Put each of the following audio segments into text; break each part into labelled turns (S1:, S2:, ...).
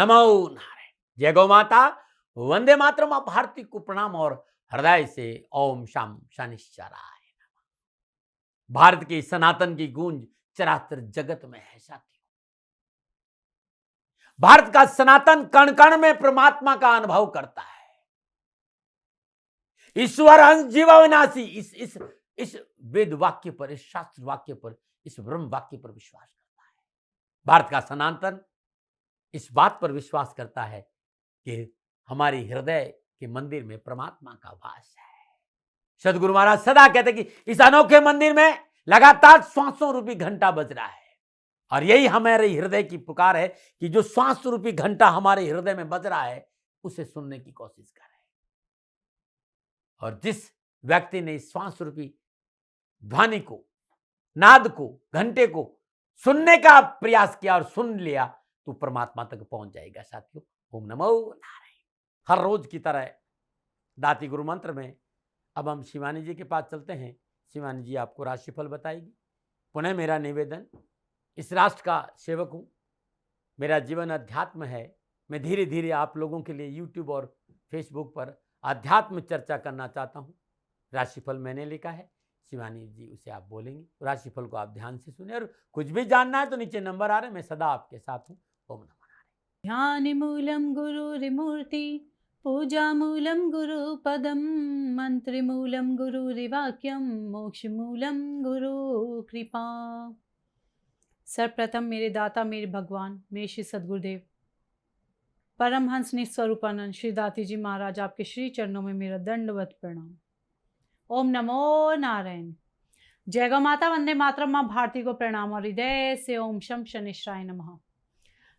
S1: नमो नारायण। जय गौ माता, वंदे मातरम। आप भारती को प्रणाम और हृदय से ओम शाम शनिश्चराय। भारत की सनातन की गूंज चराचर जगत में है साथियों। भारत का सनातन कण कण में परमात्मा का अनुभव करता है। ईश्वर हंस जीव विनाशी, इस वेद वाक्य पर, इस शास्त्र वाक्य पर, इस ब्रह्म वाक्य पर विश्वास करता है। भारत का सनातन इस बात पर विश्वास करता है कि हमारी हृदय के मंदिर में परमात्मा का वास है। सदगुरु महाराज सदा कहते कि इस अनोखे मंदिर में लगातार श्वासों रूपी घंटा बज रहा है, और यही हमारे हृदय की पुकार है कि जो श्वास रूपी घंटा हमारे हृदय में बज रहा है उसे सुनने की कोशिश करें। और जिस व्यक्ति ने इस श्वास रूपी ध्वनि को, नाद को, घंटे को सुनने का प्रयास किया और सुन लिया तो परमात्मा तक पहुंच जाएगा साथियों। ओम नमो नारायण। हर रोज की तरह दाती गुरु मंत्र में अब हम शिवानी जी के पास चलते हैं। शिवानी जी आपको राशिफल बताएगी। पुनः मेरा निवेदन, इस राष्ट्र का सेवक हूं, मेरा जीवन अध्यात्म है। मैं धीरे धीरे आप लोगों के लिए यूट्यूब और फेसबुक पर अध्यात्म चर्चा करना चाहता हूं। राशिफल मैंने लिखा है, शिवानी जी उसे आप बोलेंगे। राशिफल को आप ध्यान से सुने, और कुछ भी जानना है तो नीचे नंबर आ रहे हैं, मैं सदा आपके साथ हूं। ओम नमः नारायण।
S2: ध्यान मूलम गुरुरिमूर्ति, पूजा मूलम गुरुपदम, मंत्र मूलम गुरुरिवाक्यम, मोक्ष मूलम गुरु कृपा। सर्वप्रथम मेरे दाता, मेरे भगवान, मेरे श्री सद्गुरुदेव परमहंस निस्वरूपानंद श्री दाती जी महाराज, आपके श्री चरणों में मेरा दंडवत प्रणाम। ओम नमो नारायण। जय गौ माता, वंदे मातरम। मां भारती को प्रणाम और हृदय से ओम शम शनिश्चराय नमः।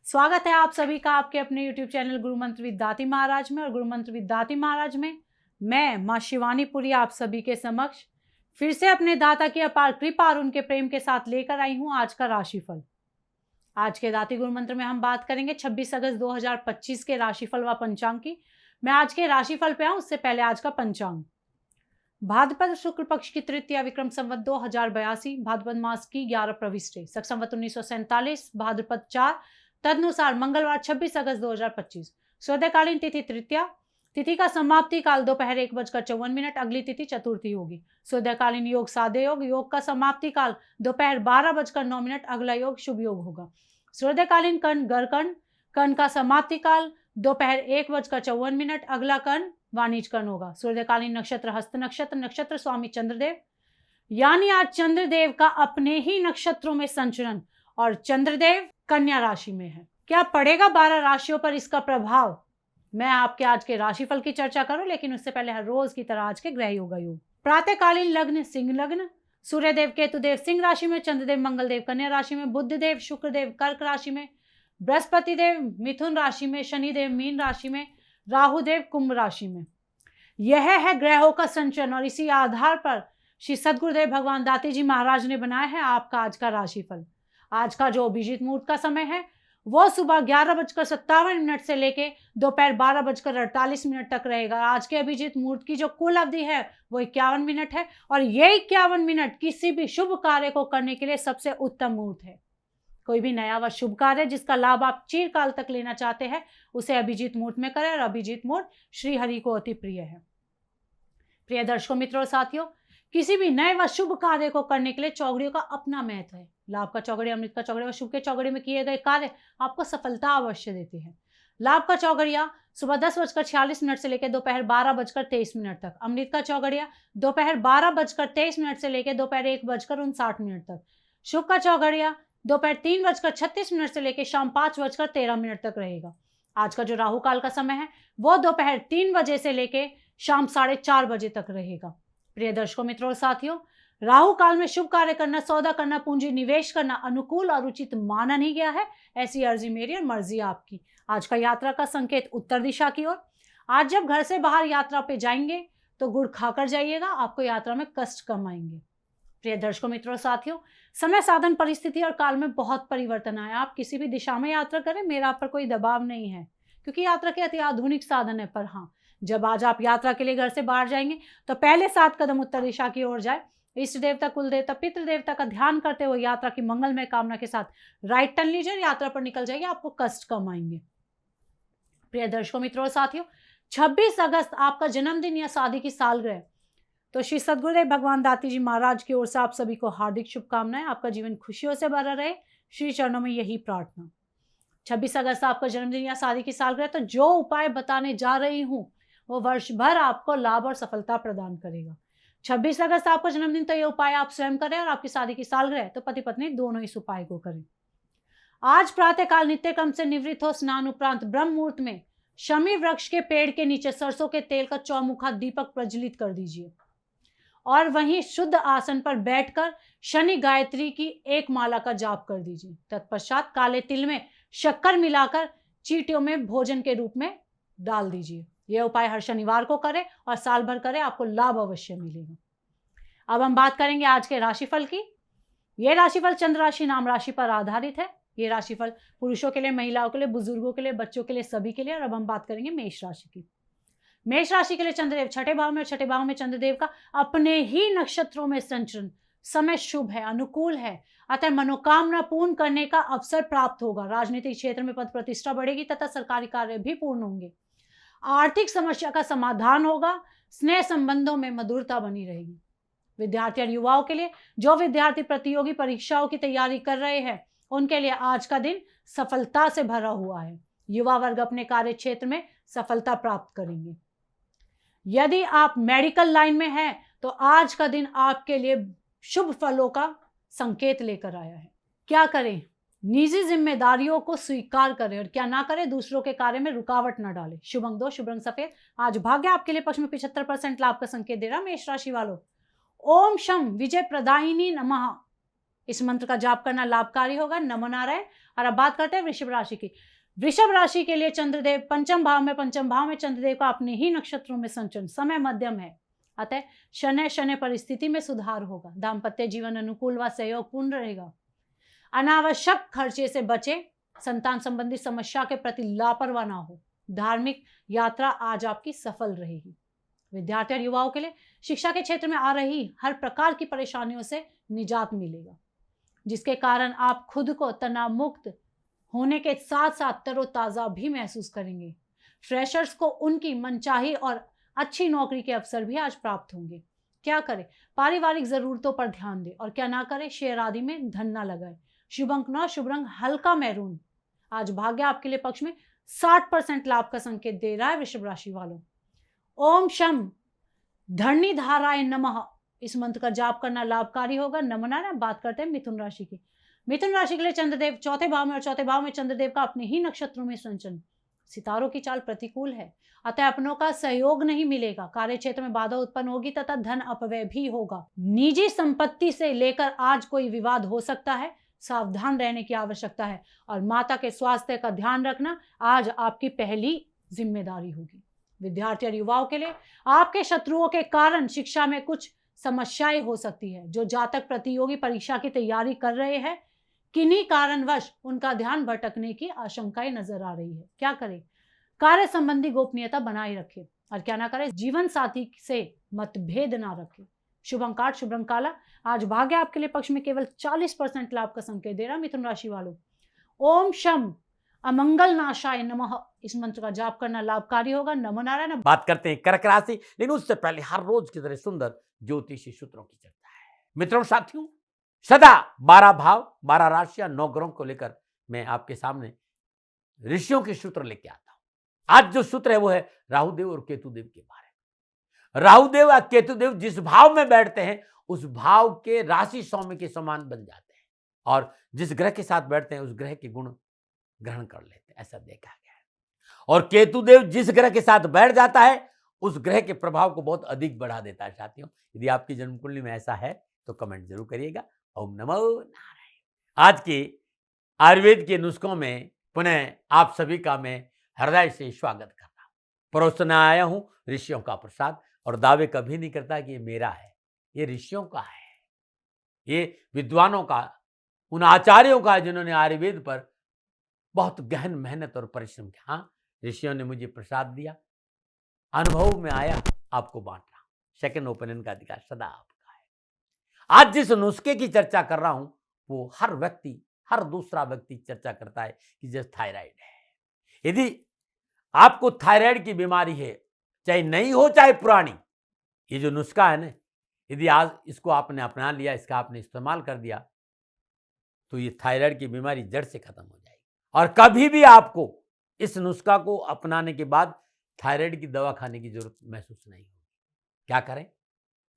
S2: स्वागत है आप सभी का आपके अपने YouTube चैनल गुरु मंत्र विद दाती महाराज में। और गुरु मंत्र विद दाती महाराज में मैं मां शिवानी पुरी आप सभी के समक्ष फिर से अपने दाता की अपार कृपा और उनके प्रेम के साथ लेकर आई हूं आज का राशिफल। आज के दाती गुरु मंत्र में हम बात करेंगे 26 अगस्त 2025 के राशिफल व पंचांग की। मैं आज के राशिफल पे आऊं उससे पहले आज का पंचांग। भाद्रपद शुक्ल पक्ष की तृतीया, विक्रम संवत 2082, भाद्रपद मास की 11 प्रविष्टि, शक संवत 1947, भाद्रपद 4, तदनुसार मंगलवार 26 अगस्त 2025। सूर्यकालीन तिथि तृतीया, तिथि का समाप्ति काल दोपहर 1:54, अगली तिथि चतुर्थी होगी। सूर्यकालीन योग साध्य योग, योग का समाप्ति काल दोपहर 12:09, अगला योग शुभ योग होगा। सूर्यकालीन कर्ण गरकर्ण, कर्ण का समाप्ति काल दोपहर 1:54, अगला कर्ण वाणिज कर्ण होगा। सूर्यकालीन नक्षत्र हस्त नक्षत्र, नक्षत्र स्वामी चंद्रदेव, यानी आज चंद्रदेव का अपने ही नक्षत्रों में संचरण, और चंद्रदेव कन्या राशि में है। क्या पड़ेगा 12 राशियों पर इसका प्रभाव, मैं आपके आज के राशिफल की चर्चा करूं, लेकिन उससे पहले हर रोज की तरह आज के ग्रह योग। प्रातःकालीन लग्न सिंह लग्न, सूर्यदेव केतुदेव सिंह राशि में, चंद्रदेव मंगलदेव कन्या राशि में, बुधदेव शुक्रदेव कर्क राशि में, बृहस्पति देव मिथुन राशि में, शनिदेव मीन राशि में, राहुदेव कुंभ राशि में। यह है ग्रहों का संचरण, और इसी आधार पर श्री सद्गुरुदेव भगवान दाती जी महाराज ने बनाया है आपका आज का राशिफल। आज का जो अभिजीत मुहूर्त का समय है वो सुबह 11:57 से लेके दोपहर 12:48 तक रहेगा। आज के अभिजीत मुहूर्त की जो कुल अवधि है वो 51 मिनट है, और ये 51 मिनट किसी भी शुभ कार्य को करने के लिए सबसे उत्तम मुहूर्त है। कोई भी नया व शुभ कार्य जिसका लाभ आप चिरकाल तक लेना चाहते हैं उसे अभिजीत मुहूर्त में करें, और अभिजीत मुहूर्त श्री हरि को अति प्रिय है। प्रिय दर्शकों, मित्रों और साथियों, किसी भी नए व शुभ कार्य को करने के लिए चौघड़ियों का अपना महत्व है। लाभ का चौघड़िया, अमृत का चौघड़िया व शुभ के चौघड़िया में किए गए कार्य आपको सफलता अवश्य देते हैं। लाभ का चौघड़िया सुबह 10:46 से लेकर दोपहर 12:23 तक, अमृत का चौघड़िया दोपहर 12:23 से लेकर दोपहर 1:59 तक, शुभ का चौघड़िया दोपहर 3:36 से लेकर शाम 5:13 तक रहेगा। आज का जो राहु काल का समय है वो दोपहर 3 बजे से लेकर शाम 4:30 बजे तक रहेगा। प्रिय दर्शकों, मित्रों और साथियों, राहु काल में शुभ कार्य करना, सौदा करना, पूंजी निवेश करना अनुकूल और उचित माना नहीं गया है। ऐसी अर्जी मेरी और मर्जी आपकी। आज का यात्रा का संकेत उत्तर दिशा की ओर। आज जब घर से बाहर यात्रा पे जाएंगे तो गुड़ खाकर जाइएगा, आपको यात्रा में कष्ट कम आएंगे। प्रिय दर्शकों, मित्रों और साथियों, समय, साधन, परिस्थिति और काल में बहुत परिवर्तन आया। आप किसी भी दिशा में यात्रा करें, मेरा आप पर कोई दबाव नहीं है, क्योंकि यात्रा के अति आधुनिक साधन है। पर हाँ, जब आज आप यात्रा के लिए घर से बाहर जाएंगे तो पहले 7 कदम उत्तर दिशा की ओर जाए। इष्ट देवता, कुल देवता, पितृ देवता का ध्यान करते हुए यात्रा की मंगलमय कामना के साथ राइट टर्न लीजिए, यात्रा पर निकल जाइए, आपको कष्ट कम आएंगे। प्रिय दर्शकों, मित्रों और साथियों, 26 अगस्त आपका जन्मदिन या शादी की सालगिरह, तो श्री सद्गुरुदेव भगवान दाती जी महाराज की ओर से आप सभी को हार्दिक शुभकामनाएं। आपका जीवन खुशियों से भरा रहे, श्री चरणों में यही प्रार्थना। 26 अगस्त आपका जन्मदिन या शादी की सालगिरह, तो जो उपाय बताने जा रही हूं वो वर्ष भर आपको लाभ और सफलता प्रदान करेगा। 26 अगस्त आपका जन्मदिन, तो ये उपाय आप स्वयं करें, और आपकी शादी की सालगिरह तो पति पत्नी दोनों इस उपाय को करें। आज प्रातःकाल नित्य कर्म से निवृत्त हो स्नान उपरांत ब्रह्म मुहूर्त में शमी वृक्ष के पेड़ के नीचे सरसों के तेल का चौमुखा दीपक प्रज्वलित कर दीजिए, और वहीं शुद्ध आसन पर बैठकर शनि गायत्री की एक माला का जाप कर दीजिए। तत्पश्चात काले तिल में शक्कर मिलाकर चींटियों में भोजन के रूप में डाल दीजिए। यह उपाय हर शनिवार को करें और साल भर करें, आपको लाभ अवश्य मिलेगा। अब हम बात करेंगे आज के राशिफल की। यह राशिफल चंद्र राशि नाम राशि पर आधारित है। ये राशिफल पुरुषों के लिए, महिलाओं के लिए, बुजुर्गों के लिए, बच्चों के लिए, सभी के लिए। और अब हम बात करेंगे मेष राशि की। मेष राशि के लिए चंद्रदेव छठे भाव में, और छठे भाव में चंद्रदेव का अपने ही नक्षत्रों में संचरण, समय शुभ है, अनुकूल है, अतः मनोकामना पूर्ण करने का अवसर प्राप्त होगा। राजनीतिक क्षेत्र में पद प्रतिष्ठा बढ़ेगी तथा सरकारी कार्य भी पूर्ण होंगे। आर्थिक समस्या का समाधान होगा। स्नेह संबंधों में मधुरता बनी रहेगी। विद्यार्थी और युवाओं के लिए, जो विद्यार्थी प्रतियोगी परीक्षाओं की तैयारी कर रहे हैं, उनके लिए आज का दिन सफलता से भरा हुआ है। युवा वर्ग अपने कार्य क्षेत्र में सफलता प्राप्त करेंगे। यदि आप मेडिकल लाइन में हैं तो आज का दिन आपके लिए शुभ फलों का संकेत लेकर आया है। क्या करें? निजी जिम्मेदारियों को स्वीकार करें, और क्या ना करें, दूसरों के कार्य में रुकावट न डालें। शुभ अंक 2, शुभ रंग सफेद। आज भाग्य आपके लिए पक्ष में 75% लाभ का संकेत दे रहा। मेष राशि वालों, ओम शम विजय प्रदायिनी नमः, इस मंत्र का जाप करना लाभकारी होगा। नमो नारायण। और अब बात करते हैं वृषभ राशि की। वृषभ राशि के लिए चंद्रदेव पंचम भाव में चंद्रदेव का अपने ही नक्षत्रों में संचरण, समय मध्यम है, अतः शनै शनै परिस्थिति में सुधार होगा। दाम्पत्य जीवन अनुकूल व सहयोगपूर्ण रहेगा। अनावश्यक खर्चे से बचे। संतान संबंधी समस्या के प्रति लापरवाह ना हो। धार्मिक यात्रा आज आपकी सफल रहेगी। विद्यार्थी और युवाओं के लिए शिक्षा के क्षेत्र में आ रही हर प्रकार की परेशानियों से निजात मिलेगा, जिसके कारण आप खुद को तनाव मुक्त होने के साथ साथ तरोताजा भी महसूस करेंगे। फ्रेशर्स को उनकी मनचाही और अच्छी नौकरी के अवसर भी आज प्राप्त होंगे। क्या करें? पारिवारिक जरूरतों पर ध्यान दें, और क्या ना करें, शेयर आदि में धन ना लगाएं। शुभ अंक 9, शुभ रंग हल्का मैरून। आज भाग्य आपके लिए पक्ष में 60% लाभ का संकेत दे रहा है। वृषभ राशि वालों, ओम शम धरणी धाराय नमः, इस मंत्र का जाप करना लाभकारी होगा। नमो नारायण। बात करते हैं मिथुन राशि की। मिथुन राशि के लिए चंद्रदेव चौथे भाव में, और चौथे भाव में चंद्रदेव का अपने ही नक्षत्रों में संचरण। सितारों की चाल प्रतिकूल है, अतः अपनों का सहयोग नहीं मिलेगा। कार्य क्षेत्र में बाधा उत्पन्न होगी तथा धन अपव्यय भी होगा। निजी संपत्ति से लेकर आज कोई विवाद हो सकता है, सावधान रहने की आवश्यकता है। और माता के स्वास्थ्य का ध्यान रखना आज आपकी पहली जिम्मेदारी होगी। विद्यार्थी और युवाओं के लिए आपके शत्रुओं के कारण शिक्षा में कुछ समस्याएं हो सकती है। जो जातक प्रतियोगी परीक्षा की तैयारी कर रहे हैं, किन्हीं कारणवश उनका ध्यान भटकने की आशंकाएं नजर आ रही है। क्या करें? कार्य संबंधी गोपनीयता बनाए रखें, और क्या ना करें, जीवन साथी से मतभेद ना रखें। शुभ अंक 8, शुभ रंग काला। आज भाग्य आपके लिए पक्ष में केवल 40% लाभ का संकेत दे रहा। मिथुन राशि वालों, ओम शम अमंगल नाशाय नमः, इस मंत्र का जाप करना लाभकारी होगा। नमो नारायण।
S1: बात करते हैं कर्क राशि, लेकिन उससे पहले हर रोज की तरह सुंदर ज्योतिषी सूत्रों की चर्चा है। मित्रों साथियों, सदा 12 भाव 12 राशियां 9 ग्रहों को लेकर मैं आपके सामने ऋषियों के सूत्र लेके आता हूं। आज जो सूत्र है वो है राहुदेव और केतुदेव के बारे में। राहुदेव और केतुदेव जिस भाव में बैठते हैं उस भाव के राशि सौम्य के समान बन जाते हैं, और जिस ग्रह के साथ बैठते हैं उस ग्रह के गुण ग्रहण कर लेते हैं, ऐसा देखा गया है। और केतुदेव जिस ग्रह के साथ बैठ जाता है उस ग्रह के प्रभाव को बहुत अधिक बढ़ा देता है। साथियों, यदि आपकी जन्म कुंडली में ऐसा है तो कमेंट जरूर करिएगा। ओम नमो नारायण। आज के आयुर्वेद के नुस्खों में पुनः आप सभी का मैं हृदय से स्वागत करता हूं। परोसने आया हूं ऋषियों का प्रसाद, और दावे कभी नहीं करता कि ये मेरा है, ये ऋषियों का है, ये विद्वानों का, उन आचार्यों का जिन्होंने आयुर्वेद पर बहुत गहन मेहनत और परिश्रम किया। हाँ, ऋषियों ने मुझे प्रसाद दिया, अनुभव में आया, आपको बांट रहा हूं। सेकंड ओपिनियन का अधिकार सदा आपका है। आज जिस नुस्खे की चर्चा कर रहा हूं वो हर व्यक्ति, हर दूसरा व्यक्ति चर्चा करता है कि जैसे थायराइड है। यदि आपको थायराइड की बीमारी है, चाहे नई हो चाहे पुरानी, ये जो नुस्खा है ना, यदि आज इसको आपने अपना लिया, इसका आपने इस्तेमाल कर दिया, तो ये थायराइड की बीमारी जड़ से खत्म हो जाएगी। और कभी भी आपको इस नुस्खा को अपनाने के बाद थायराइड की दवा खाने की जरूरत महसूस नहीं होगी। क्या करें,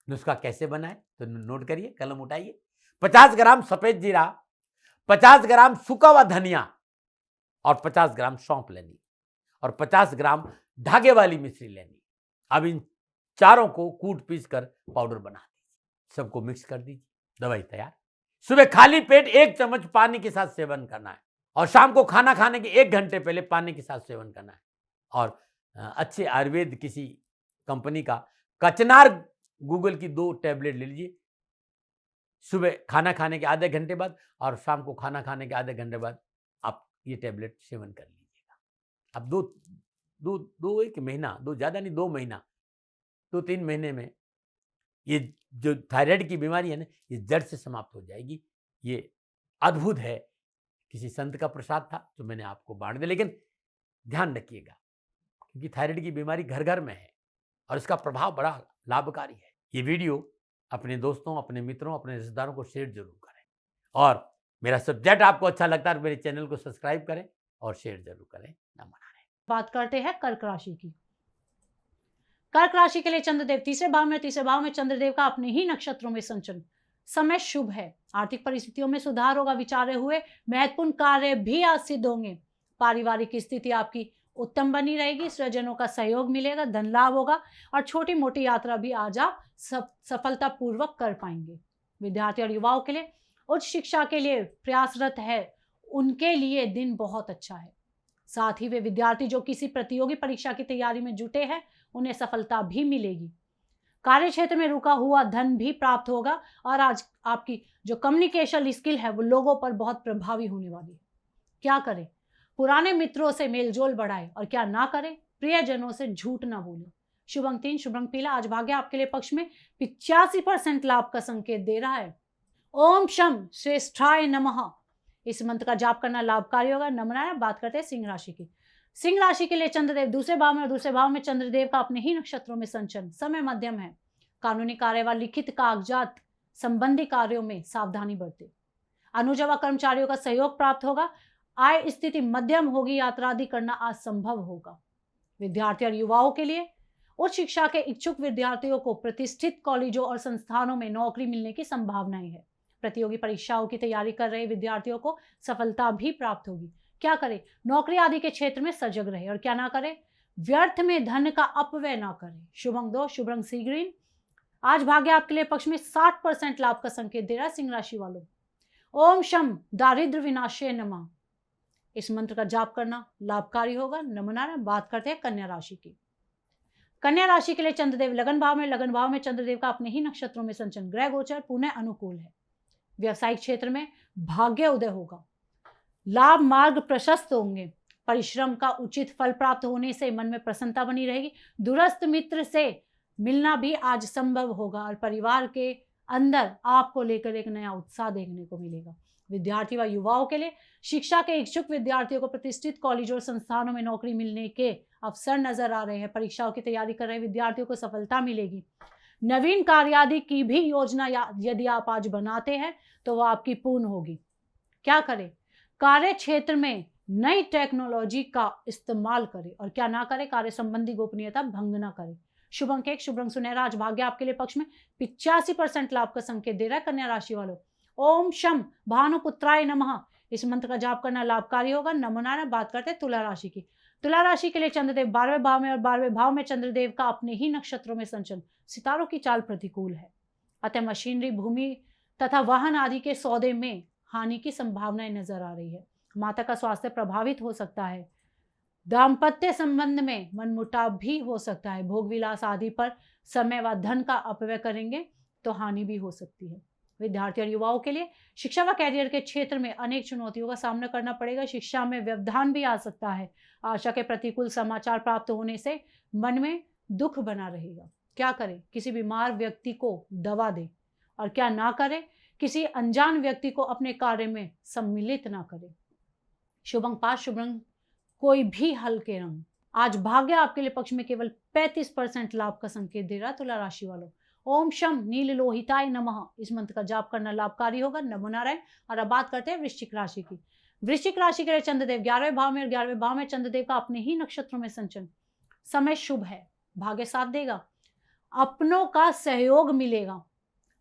S1: नुस्खा कैसे बनाए, तो नोट करिए, कलम उठाइए। 50 ग्राम सफेद जीरा, 50 ग्राम सूखा हुआ धनिया और 50 ग्राम सौंफ लेनी और 50 ग्राम धागे वाली मिश्री लेनी। अब इन चारों को कूट पीस कर पाउडर बना दीजिए, सबको मिक्स कर दीजिए, दवाई तैयार। सुबह खाली पेट 1 चम्मच पानी के साथ सेवन करना है और शाम को खाना खाने के 1 घंटे पहले पानी के साथ सेवन करना है। और अच्छे आयुर्वेद किसी कंपनी का कचनार गूगल की 2 टैबलेट ले लीजिए, सुबह खाना खाने के आधे घंटे बाद और शाम को खाना खाने के आधे घंटे बाद आप ये टैबलेट सेवन कर लीजिएगा। अब दो एक महीना, दो ज़्यादा नहीं, 2 महीना, 2-3 महीने में ये जो थायराइड की बीमारी है ना, ये जड़ से समाप्त हो जाएगी। ये अद्भुत है, किसी संत का प्रसाद था जो मैंने आपको बांट दिया। लेकिन ध्यान रखिएगा, क्योंकि थायराइड की बीमारी घर घर में है और इसका प्रभाव बड़ा लाभकारी है। ये वीडियो अपने दोस्तों, अपने मित्रों, अपने रिश्तेदारों को शेयर जरूर करें और मेरा सब्जेक्ट आपको अच्छा लगता है, मेरे चैनल को सब्सक्राइब करें और शेयर जरूर करें। नमन नारायण।
S2: बात करते हैं कर्क राशि की। कर्क राशि के लिए चंद्रदेव तीसरे भाव में चंद्रदेव का अपने ही नक्षत्रों में संचरण। समय शुभ है, आर्थिक परिस्थितियों में सुधार होगा, विचारे हुए महत्वपूर्ण कार्य भी आज सिद्ध होंगे। पारिवारिक स्थिति आपकी उत्तम बनी रहेगी, स्वजनों का सहयोग मिलेगा, धन लाभ होगा और छोटी मोटी यात्रा भी आज आप सफलतापूर्वक कर पाएंगे। विद्यार्थी और युवाओं के लिए उच्च शिक्षा के लिए प्रयासरत है, उनके लिए दिन बहुत अच्छा है। साथ ही वे विद्यार्थी जो किसी प्रतियोगी परीक्षा की तैयारी में जुटे हैं, उन्हें सफलता भी मिलेगी। कार्य क्षेत्र में रुका हुआ धन भी प्राप्त होगा और आज आपकी जो कम्युनिकेशन स्किल है वो लोगों पर बहुत प्रभावी होने वाली है। क्या करें, पुराने मित्रों से मेलजोल बढ़ाए और क्या ना करें, प्रियजनों से झूठ ना बोले। शुभ अंक 3, शुभ रंग पीला। आज भाग्य आपके लिए पक्ष में 85% लाभ का संकेत दे रहा है। ओम शम श्रेष्ठाय नमः, इस मंत्र का जाप करना लाभकारी होगा। नमन। बात करते हैं सिंह राशि की। सिंह राशि के लिए चंद्रदेव दूसरे भाव में चंद्रदेव का अपने ही नक्षत्रों में संचरण। समय मध्यम है, कानूनी कार्य व लिखित कागजात संबंधी कार्यों में सावधानी बरते। अनुज व कर्मचारियों का सहयोग प्राप्त होगा। आय स्थिति मध्यम होगी, यात्रा आदि करना आज संभव होगा। विद्यार्थी और युवाओं के लिए उच्च शिक्षा के इच्छुक विद्यार्थियों को प्रतिष्ठित कॉलेजों और संस्थानों में नौकरी मिलने की संभावनाएं है। प्रतियोगी परीक्षाओं की तैयारी कर रहे विद्यार्थियों को सफलता भी प्राप्त होगी। क्या करें, नौकरी आदि के क्षेत्र में सजग रहे और क्या ना करें, व्यर्थ में धन का अपव्यय ना करें। शुभ अंक 2, शुभ रंग सी ग्रीन। आज भाग्य आपके लिए पक्ष में 60% लाभ का संकेत दे रहा है। सिंह राशि वालों, ओम शम दारिद्र विनाशे नमः, इस मंत्र का जाप करना लाभकारी होगा। नमन। बात करते हैं कन्या राशि की। कन्या राशि के लिए चंद्रदेव लगन भाव में चंद्रदेव का अपने ही नक्षत्रों में संचरण। ग्रह गोचर पुनः अनुकूल है। व्यवसायिक क्षेत्र में भाग्य उदय होगा, लाभ मार्ग प्रशस्त होंगे। परिश्रम का उचित फल प्राप्त होने से मन में प्रसन्नता बनी रहेगी। दूरस्थ मित्र से मिलना भी आज संभव होगा और परिवार के अंदर आपको लेकर एक नया उत्साह देखने को मिलेगा। विद्यार्थी व युवाओं के लिए शिक्षा के इच्छुक विद्यार्थियों को प्रतिष्ठित कॉलेज और संस्थानों में नौकरी मिलने के अवसर नजर आ रहे हैं। परीक्षाओं की तैयारी कर रहे विद्यार्थियों को सफलता मिलेगी। नवीन कार्यादि की भी योजना यदि आप आज बनाते हैं तो वह आपकी पूर्ण होगी। क्या करें, कार्य क्षेत्र में नई टेक्नोलॉजी का इस्तेमाल करें और क्या ना करें, कार्य संबंधी गोपनीयता भंग ना करें। शुभ अंक 1, शुभ रंग सुनहरा। आज भाग्य आपके लिए पक्ष में 85% लाभ का संकेत दे रहा है। कन्या राशि वालों, ओम शम भानुपुत्राय नमः, इस मंत्र का जाप करना लाभकारी होगा। नमो। बात करते हैं तुला राशि की। तुला राशि के लिए चंद्रदेव 12वें भाव में और 12वें भाव में चंद्रदेव का अपने ही नक्षत्रों में संचरण। सितारों की चाल प्रतिकूल है, अतः मशीनरी, भूमि तथा वाहन आदि के सौदे में हानि की संभावनाएं नजर आ रही है। माता का स्वास्थ्य प्रभावित हो सकता है। दाम्पत्य संबंध में मनमुटाव भी हो सकता है। भोग विलास आदि पर समय व धन का अपव्यय करेंगे तो हानि भी हो सकती है। विद्यार्थी और युवाओं के लिए शिक्षा व कैरियर के क्षेत्र में अनेक चुनौतियों का सामना करना पड़ेगा। शिक्षा में व्यवधान भी आ सकता है। आशा के प्रतिकूल समाचार प्राप्त होने से मन में दुख बना रहेगा। क्या करें, किसी बीमार व्यक्ति को दवा दें और क्या ना करें, किसी अनजान व्यक्ति को अपने कार्य में सम्मिलित ना करें। शुभ अंक 5, शुभ रंग कोई भी हल्के रंग। आज भाग्य आपके लिए पक्ष में केवल 35% लाभ का संकेत दे रहा है तुला राशि वालों। ओम शम नील लोहिताय नमः इस मंत्र का जाप करना लाभकारी होगा। नमो नारायण। और अब बात करते हैं वृश्चिक राशि की। वृश्चिक राशि के लिए चंद्रदेव 11वें भाव में और 11वें भाव में चंद्रदेव का अपने ही नक्षत्रों में संचरण। समय शुभ है, भाग्य साथ देगा, अपनों का सहयोग मिलेगा,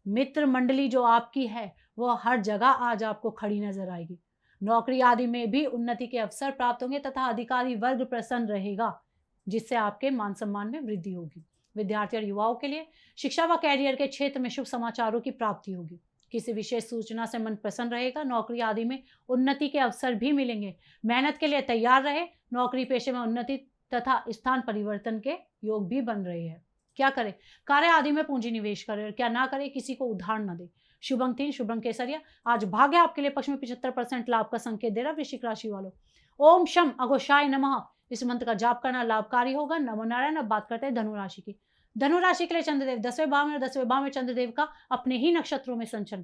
S2: मित्र मंडली जो आपकी है वह हर जगह आज आपको खड़ी नजर आएगी। नौकरी आदि में भी उन्नति के अवसर प्राप्त होंगे तथा अधिकारी वर्ग प्रसन्न रहेगा, जिससे आपके मान सम्मान में वृद्धि होगी। विद्यार्थी और युवाओं के लिए शिक्षा व कैरियर के क्षेत्र में शुभ समाचारों की प्राप्ति होगी। किसी विशेष सूचना से मन प्रसन्न रहेगा। नौकरी आदि में उन्नति के अवसर भी मिलेंगे। मेहनत के लिए तैयार रहे। नौकरी पेशे में उन्नति तथा स्थान परिवर्तन के योग भी बन रहे हैं। क्या करें? कार्य आदि में पूंजी निवेश करें और क्या ना करें, किसी को उधार न दे। शुभ अंक 3, शुभ अंक केसरिया। आज भाग्य आपके लिए पक्ष में 75% लाभ का संकेत दे रहा वृश्चिक राशि वालों। ओम शम अघोषाय नमः इस मंत्र का जाप करना लाभकारी होगा। नमो नारायण। अब बात करते हैं धनु राशि की। धनु राशि के लिए चंद्रदेव 10वें भाव में और 10वें भाव में चंद्रदेव का अपने ही नक्षत्रों में संचरण।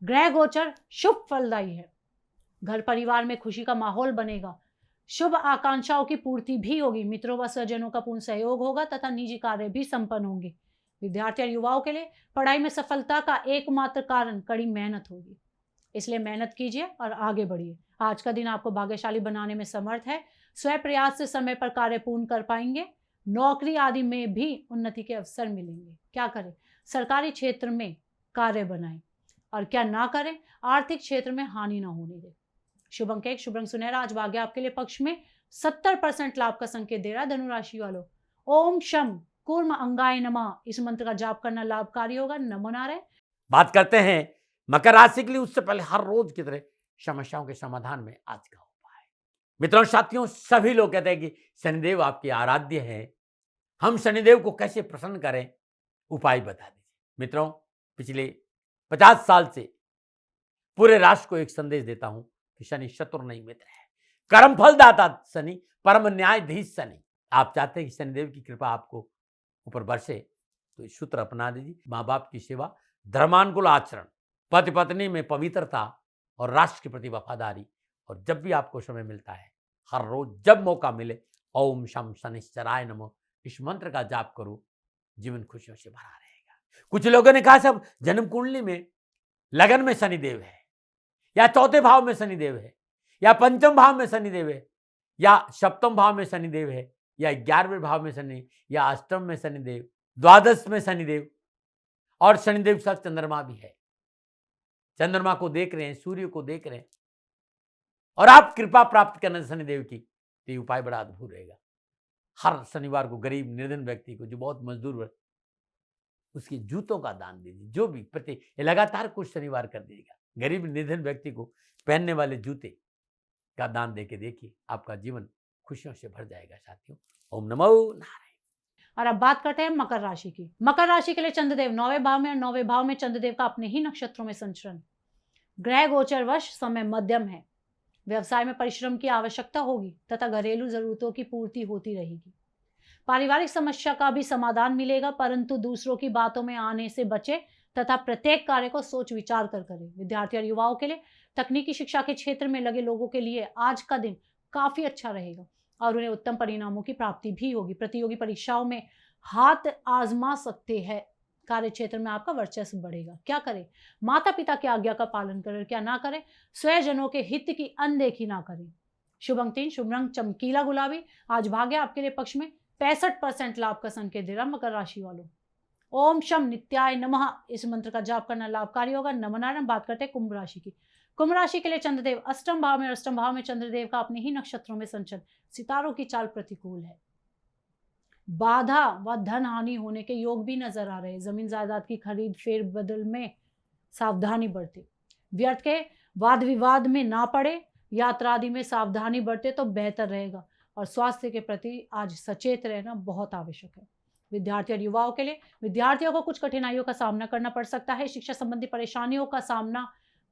S2: ग्रह गोचर शुभ फलदायी है। घर परिवार में खुशी का माहौल बनेगा। शुभ आकांक्षाओं की पूर्ति भी होगी। मित्रों व स्वजनों का पूर्ण सहयोग होगा तथा निजी कार्य भी संपन्न होंगे। विद्यार्थी और युवाओं के लिए पढ़ाई में सफलता का एकमात्र कारण कड़ी मेहनत होगी, इसलिए मेहनत कीजिए और आगे बढ़िए। आज का दिन आपको भाग्यशाली बनाने में समर्थ है। स्वयं प्रयास से समय पर कार्य पूर्ण कर पाएंगे। नौकरी आदि में भी उन्नति के अवसर मिलेंगे। क्या करें? सरकारी क्षेत्र में कार्य बनाएं और क्या ना करें, आर्थिक क्षेत्र में हानि ना होने दें। शुभ अंक 1, शुभ रंग सुनहरा। आज भाग्य आपके लिए पक्ष में 70% लाभ का संकेत दे रहा है धनु राशि वालों। ओम शम कूर्म अंगाय नमः इस मंत्र का जाप करना लाभकारी होगा। नमो नारायण।
S1: बात करते हैं मकर राशि के लिए। उससे पहले हर रोज की तरह समस्याओं के समाधान में आज का उपाय। मित्रों साथियों, सभी लोग कहते हैं कि शनिदेव आपके आराध्य है, हम शनिदेव को कैसे प्रसन्न करें, उपाय बता दीजिए। मित्रों, पिछले 50 साल से पूरे राष्ट्र को एक संदेश देता हूं कि शनि शत्रु नहीं मित्र है। कर्म फल दाता शनि, परम न्यायाधीश शनि। आप चाहते हैं कि शनिदेव की कृपा आपको ऊपर बरसे, तो इस सूत्र अपना दीजिए। माँ बाप की सेवा, धर्मानुकूल आचरण, पति पत्नी में पवित्रता और राष्ट्र के प्रति वफादारी। और जब भी आपको समय मिलता है, हर रोज जब मौका मिले, ओम शम शनिश्चराय नमः इस मंत्र का जाप करो, जीवन खुशियों से भरा रहेगा। कुछ लोगों ने कहा सब जन्म कुंडली में लगन में शनिदेव है, या चौथे भाव में शनिदेव है, या पंचम भाव में शनिदेव है, या सप्तम भाव में शनिदेव है, या 11वें भाव में शनि, या अष्टम में शनिदेव, द्वादश में शनिदेव, और शनिदेव के साथ चंद्रमा भी है। चंद्रमा को देख रहे हैं, सूर्य को देख रहे हैं, और आप कृपा प्राप्त करने शनिदेव की, तो ये उपाय बड़ा अद्भुत रहेगा। हर शनिवार को गरीब निर्धन व्यक्ति को, जो बहुत मजदूर, उसके जूतों का दान दीजिए। जो भी प्रति लगातार कुछ शनिवार कर दीजिएगा। गरीब निर्धन व्यक्ति को पहनने वाले जूते का दान देके देखिए, आपका जीवन खुशियों से भर जाएगा साथियों। ओम नमो नारायण।
S2: और अब बात करते हैं मकर राशि की। मकर राशि के लिए चंद्रदेव 9वें भाव में और 9वें भाव में चंद्रदेव का अपने ही नक्षत्रों में संचरण। ग्रह गोचर वश समय मध्यम है। व्यवसाय में परिश्रम की आवश्यकता होगी तथा घरेलू जरूरतों की पूर्ति होती रहेगी। पारिवारिक समस्या का भी समाधान मिलेगा, परंतु दूसरों की बातों में आने से बचे तथा प्रत्येक कार्य को सोच विचार कर करें। विद्यार्थी और युवाओं के लिए तकनीकी शिक्षा के क्षेत्र में लगे लोगों के लिए आज का दिन काफी अच्छा रहेगा और उन्हें उत्तम परिणामों की प्राप्ति भी होगी। प्रतियोगी परीक्षाओं में हाथ आजमा सकते हैं। कार्य क्षेत्र में आपका वर्चस्व बढ़ेगा। क्या करें? माता पिता की आज्ञा का पालन करें, क्या ना करें, स्वजनों के हित की अनदेखी ना करें। शुभ अंक 3, शुभ रंग चमकीला गुलाबी। आज भाग्य आपके लिए पक्ष में 65% लाभ का संकेत दे रहा मकर राशि वालों। ओम शम नित्याय नमः इस मंत्र का जाप करना लाभकारी होगा। नमो नारायण। बात करते हैं कुंभ राशि की। कुंभ राशि के लिए चंद्रदेव अष्टम भाव में और अष्टम भाव में चंद्रदेव का अपने ही नक्षत्रों में संचरण। सितारों की चाल प्रतिकूल है। बाधा व धन हानि होने के योग भी नजर आ रहे हैं। जमीन जायदाद की खरीद फेर बदल में सावधानी बरते। व्यर्थ के वाद विवाद में ना पड़े। यात्रा आदि में सावधानी बरते तो बेहतर रहेगा और स्वास्थ्य के प्रति आज सचेत रहना बहुत आवश्यक है। विद्यार्थी और युवाओं के लिए विद्यार्थियों को कुछ कठिनाइयों का सामना करना पड़ सकता है। शिक्षा संबंधी परेशानियों का सामना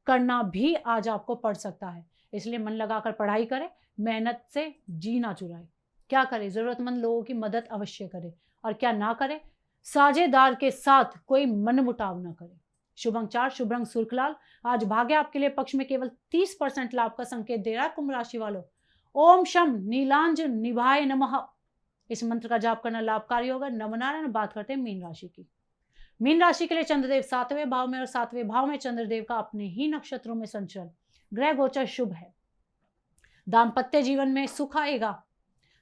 S2: करना भी आज आपको पड़ सकता है, इसलिए मन लगाकर पढ़ाई करें, मेहनत से जी ना चुराए। क्या करें? जरूरतमंद लोगों की मदद अवश्य करें और क्या ना करें, साझेदार के साथ कोई मनमुटाव ना करें। शुभ अंक 4, शुभ रंग सुर्ख लाल। आज भाग्य आपके लिए पक्ष में केवल 30% लाभ का संकेत दे रहा है कुंभ राशि वालों। ओम शम नीलांजन निभाय नमः। इस मंत्र का जाप करना लाभकारी होगा। नवनारायण बात करते हैं मीन राशि की। मीन राशि के लिए चंद्रदेव 7वें भाव में और 7वें भाव में चंद्रदेव का अपने ही नक्षत्रों में संचरण, ग्रह गोचर शुभ है। दाम्पत्य जीवन में सुख आएगा।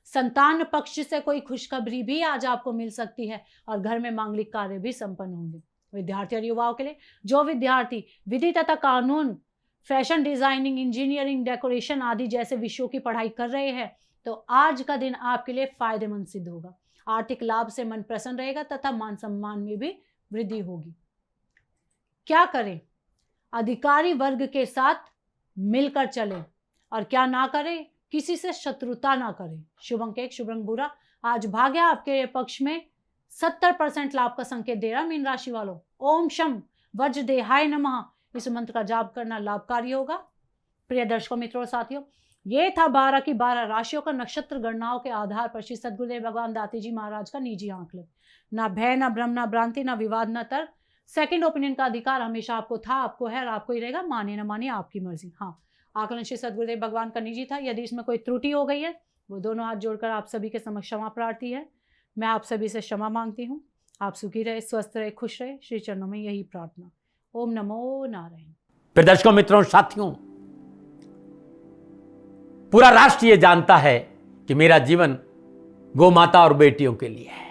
S2: संतान पक्ष से कोई खुशखबरी भी आज आपको मिल सकती है और घर में मांगलिक कार्य भी संपन्न होंगे। विद्यार्थी और युवाओं के लिए, जो विद्यार्थी विधि तथा कानून, फैशन डिजाइनिंग, इंजीनियरिंग, डेकोरेशन आदि जैसे विषयों की पढ़ाई कर रहे हैं, तो आज का दिन आपके लिए फायदेमंद सिद्ध होगा। आर्थिक लाभ से मन प्रसन्न रहेगा तथा मान सम्मान में भी वृद्धि होगी। क्या करें? अधिकारी वर्ग के साथ मिलकर चलें और क्या ना करें, किसी से शत्रुता ना करें। शुभ अंक 1, शुभ रंग भूरा। आज भाग्य आपके पक्ष में 70% लाभ का संकेत दे रहा। मीन राशि वालों, ओम शम वज्रदेहाय नमः इस मंत्र का जाप करना लाभकारी होगा। प्रिय दर्शकों, मित्रों और साथियों, ये था 12 की 12 राशियों का नक्षत्र गणनाओं के आधार पर श्री सद्गुरुदेव भगवान दाती जी महाराज का निजी आंकलन। ना भय, ना भ्रम, ना भ्रांति, ना विवाद, ना तर्क। सेकंड ओपिनियन का अधिकार हमेशा आपको था, आपको है और आपको ही रहेगा। मानिए ना मानिए, आपकी मर्जी। हाँ, आकलन श्री सद्गुरुदेव भगवान का निजी था। यदि इसमें कोई त्रुटि हो गई है, वो दोनों हाथ जोड़कर आप सभी के समक्ष क्षमा प्रार्थी है। मैं आप सभी से क्षमा मांगती हूँ। आप सुखी रहे, स्वस्थ रहे, खुश रहे, श्री चरणों में यही प्रार्थना। ओम नमो नारायण।
S1: फिर दर्शकों, मित्रों, साथियों, पूरा राष्ट्र ये जानता है कि मेरा जीवन गौ माता और बेटियों के लिए है।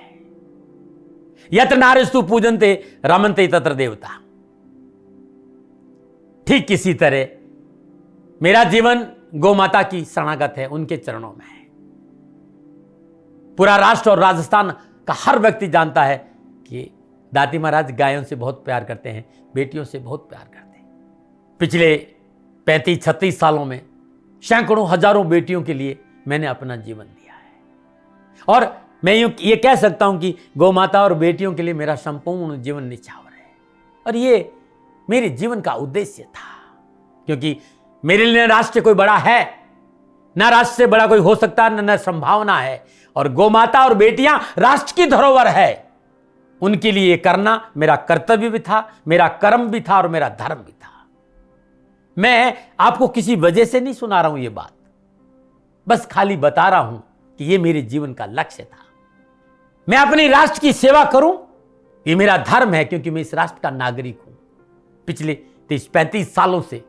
S1: यत्र नारीस्तु पूजन्ते रमन्ते तत्र देवता। ठीक किसी तरह मेरा जीवन गौ माता की शरणागत है, उनके चरणों में है। पूरा राष्ट्र और राजस्थान का हर व्यक्ति जानता है कि दाती महाराज गायों से बहुत प्यार करते हैं, बेटियों से बहुत प्यार करते हैं। पिछले 35-36 सालों में सैकड़ों हजारों बेटियों के लिए मैंने अपना जीवन दिया है और मैं ये कह सकता हूं कि गौ माता और बेटियों के लिए मेरा संपूर्ण जीवन निछावर है। और ये मेरे जीवन का उद्देश्य था, क्योंकि मेरे लिए राष्ट्र कोई बड़ा है ना, राष्ट्र से बड़ा कोई हो सकता है न संभावना है। और गौ माता और बेटियां राष्ट्र की धरोहर है, उनके लिए करना मेरा कर्तव्य भी था, मेरा कर्म भी था और मेरा धर्म भी था। मैं आपको किसी वजह से नहीं सुना रहा हूं ये बात, बस खाली बता रहा हूं कि ये मेरे जीवन का लक्ष्य था। मैं अपने राष्ट्र की सेवा करूं, ये मेरा धर्म है, क्योंकि मैं इस राष्ट्र का नागरिक हूं। पिछले 30-35 सालों से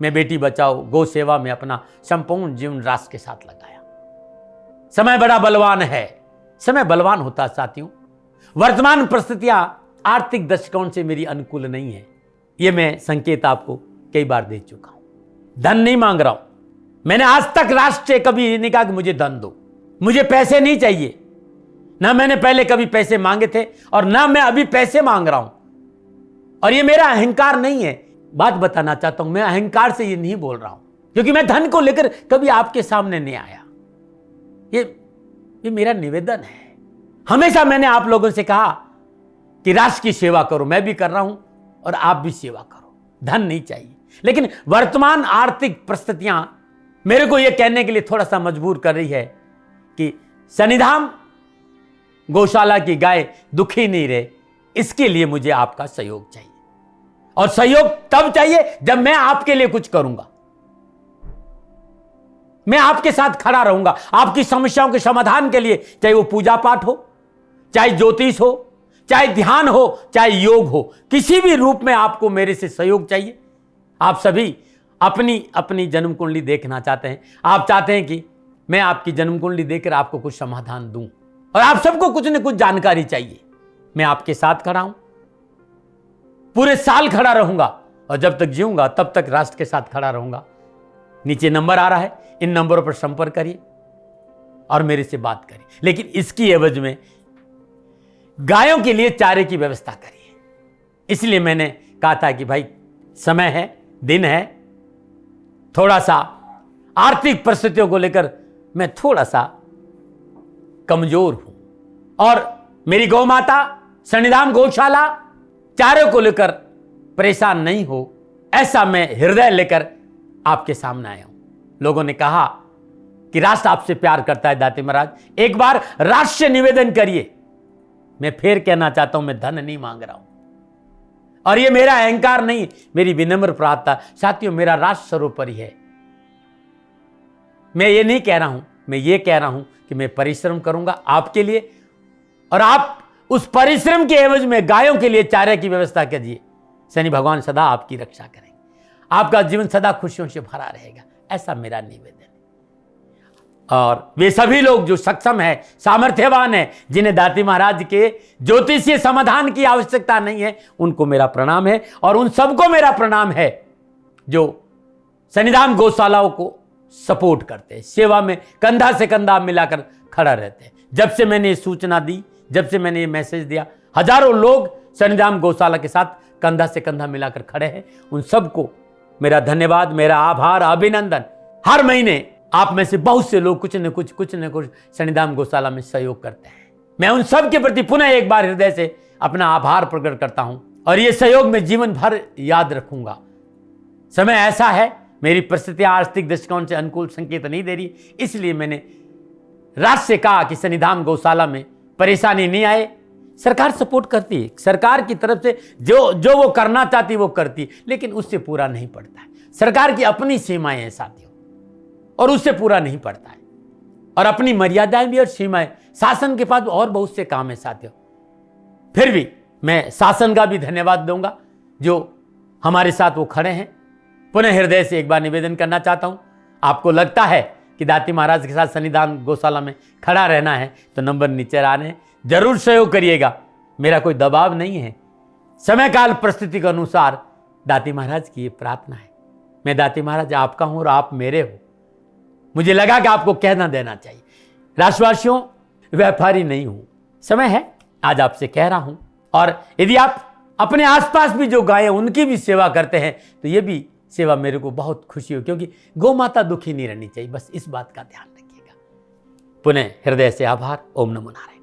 S1: मैं बेटी बचाओ, गौ सेवा में अपना संपूर्ण जीवन राष्ट्र के साथ लगाया। समय बड़ा बलवान है, समय बलवान होता साथियों। वर्तमान परिस्थितियां आर्थिक दृष्टिकोण से मेरी अनुकूल नहीं है, ये मैं संकेत आपको कई बार दे चुका हूं। धन नहीं मांग रहा हूं। मैंने आज तक राष्ट्र से कभी नहीं कहा कि मुझे धन दो, मुझे पैसे नहीं चाहिए। ना मैंने पहले कभी पैसे मांगे थे और ना मैं अभी पैसे मांग रहा हूं। और ये मेरा अहंकार नहीं है। बात बताना चाहता हूं, मैं अहंकार से ये नहीं बोल रहा हूं, क्योंकि मैं धन को लेकर कभी आपके सामने नहीं आया। ये मेरा निवेदन है। हमेशा मैंने आप लोगों से कहा कि राष्ट्र की सेवा करो, मैं भी कर रहा हूं और आप भी सेवा करो। धन नहीं चाहिए, लेकिन वर्तमान आर्थिक परिस्थितियां मेरे को यह कहने के लिए थोड़ा सा मजबूर कर रही है कि शनिधाम गौशाला की गाय दुखी नहीं रहे, इसके लिए मुझे आपका सहयोग चाहिए। और सहयोग तब चाहिए जब मैं आपके लिए कुछ करूंगा, मैं आपके साथ खड़ा रहूंगा आपकी समस्याओं के समाधान के लिए। चाहे वो पूजा पाठ हो, चाहे ज्योतिष हो, चाहे ध्यान हो, चाहे योग हो, किसी भी रूप में आपको मेरे से सहयोग चाहिए। आप सभी अपनी अपनी जन्म कुंडली देखना चाहते हैं। आप चाहते हैं कि मैं आपकी जन्म कुंडली देखकर आपको कुछ समाधान दूं, और आप सबको कुछ न कुछ जानकारी चाहिए। मैं आपके साथ खड़ा हूं, पूरे साल खड़ा रहूंगा और जब तक जीऊंगा तब तक राष्ट्र के साथ खड़ा रहूंगा। नीचे नंबर आ रहा है, इन नंबरों पर संपर्क करिए और मेरे से बात करिए, लेकिन इसकी एवज में गायों के लिए चारे की व्यवस्था करिए। इसलिए मैंने कहा था कि भाई समय है, दिन है, थोड़ा सा आर्थिक परिस्थितियों को लेकर मैं थोड़ा सा कमजोर हूं और मेरी गौ माता शनिधाम गौशाला चारे को लेकर परेशान नहीं हो, ऐसा मैं हृदय लेकर आपके सामने आया हूं। लोगों ने कहा कि राष्ट्र आपसे प्यार करता है दाते महाराज, एक बार राष्ट्र से निवेदन करिए। मैं फिर कहना चाहता हूं, मैं धन नहीं मांग रहा हूं और ये मेरा अहंकार नहीं, मेरी विनम्र प्रार्थना साथियों, मेरा राष्ट्र सर्वोपरि है। मैं ये नहीं कह रहा हूं, मैं ये कह रहा हूं कि मैं परिश्रम करूंगा आपके लिए, और आप उस परिश्रम के एवज में गायों के लिए चारे की व्यवस्था कीजिए। शनि भगवान सदा आपकी रक्षा करेंगे, आपका जीवन सदा खुशियों से भरा रहेगा, ऐसा मेरा निवेदन है। और वे सभी लोग जो सक्षम है, सामर्थ्यवान है, जिन्हें दाती महाराज के ज्योतिषीय समाधान की आवश्यकता नहीं है, उनको मेरा प्रणाम है। और उन सबको मेरा प्रणाम है जो शनिधाम गौशालाओं को सपोर्ट करते हैं, सेवा में कंधा से कंधा मिलाकर खड़ा रहते हैं। जब से मैंने ये सूचना दी, जब से मैंने ये मैसेज दिया, हजारों लोग शनिधाम गौशाला के साथ कंधा से कंधा मिलाकर खड़े हैं। उन सबको मेरा धन्यवाद, मेरा आभार, अभिनंदन। हर महीने आप में से बहुत से लोग कुछ न कुछ शनिधाम गौशाला में सहयोग करते हैं। मैं उन सब के प्रति पुनः एक बार हृदय से अपना आभार प्रकट करता हूं, और ये सहयोग मैं जीवन भर याद रखूंगा। समय ऐसा है, मेरी परिस्थितियां आर्थिक दृष्टिकोण से अनुकूल संकेत नहीं दे रही, इसलिए मैंने राष्ट्र से कहा कि शनिधाम गौशाला में परेशानी नहीं आए। सरकार सपोर्ट करती है, सरकार की तरफ से जो वो करना चाहती वो करती, लेकिन उससे पूरा नहीं पड़ता है। सरकार की अपनी सीमाएं हैं साथियों, और उससे पूरा नहीं पड़ता है, और अपनी मर्यादाएं भी और सीमाएं। शासन के पास और बहुत से काम है साथियों। फिर भी मैं शासन का भी धन्यवाद दूंगा जो हमारे साथ वो खड़े हैं। पुनः हृदय से एक बार निवेदन करना चाहता हूं, आपको लगता है कि दाती महाराज के साथ शनिधाम गौशाला में खड़ा रहना है तो नंबर नीचे आ रहे हैं, जरूर सहयोग करिएगा। मेरा कोई दबाव नहीं है, समय काल परिस्थिति के अनुसार दाती महाराज की ये प्रार्थना है। मैं दाती महाराज आपका हूं और आप मेरे हो, मुझे लगा कि आपको कहना देना चाहिए। राष्ट्रवासियों, व्यापारी नहीं हूं, समय है आज आपसे कह रहा हूं। और यदि आप अपने आसपास भी जो गाय उनकी भी सेवा करते हैं तो ये भी सेवा मेरे को बहुत खुशी हो, क्योंकि गौ माता दुखी नहीं रहनी चाहिए, बस इस बात का ध्यान रखिएगा। पुनः हृदय से आभार। ओम नमो नारायण।